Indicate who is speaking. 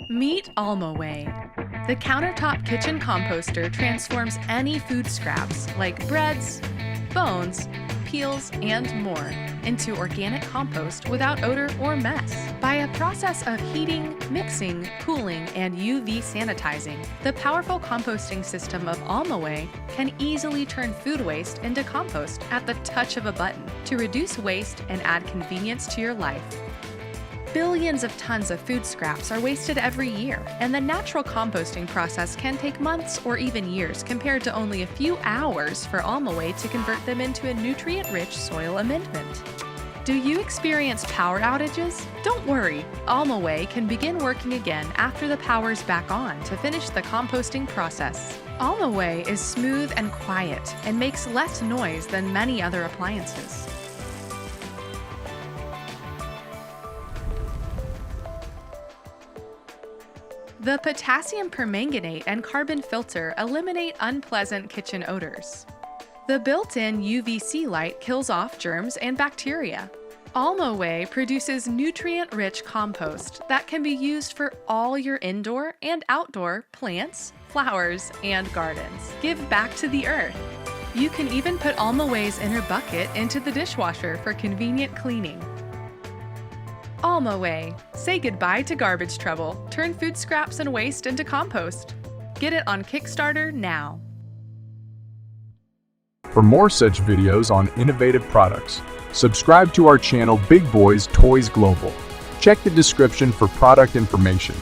Speaker 1: Meet Almoway. The countertop kitchen composter transforms any food scraps like breads, bones, peels, and more into organic compost without odor or mess. By a process of heating, mixing, cooling, and UV sanitizing, the powerful composting system of Almoway can easily turn food waste into compost at the touch of a button to reduce waste and add convenience to your life. Billions of tons of food scraps are wasted every year, and the natural composting process can take months or even years compared to only a few hours for Almoway to convert them into a nutrient-rich soil amendment. Do you experience power outages? Don't worry, Almoway can begin working again after the power's back on to finish the composting process. Almoway is smooth and quiet and makes less noise than many other appliances. The potassium permanganate and carbon filter eliminate unpleasant kitchen odors. The built-in UVC light kills off germs and bacteria. Almoway produces nutrient-rich compost that can be used for all your indoor and outdoor plants, flowers, and gardens. Give back to the earth. You can even put Almoway's inner bucket into the dishwasher for convenient cleaning. Almoway. Say goodbye to garbage trouble. Turn food scraps and waste into compost. Get it on Kickstarter now.
Speaker 2: For more such videos on innovative products, subscribe to our channel Big Boys Toys Global. Check the description for product information.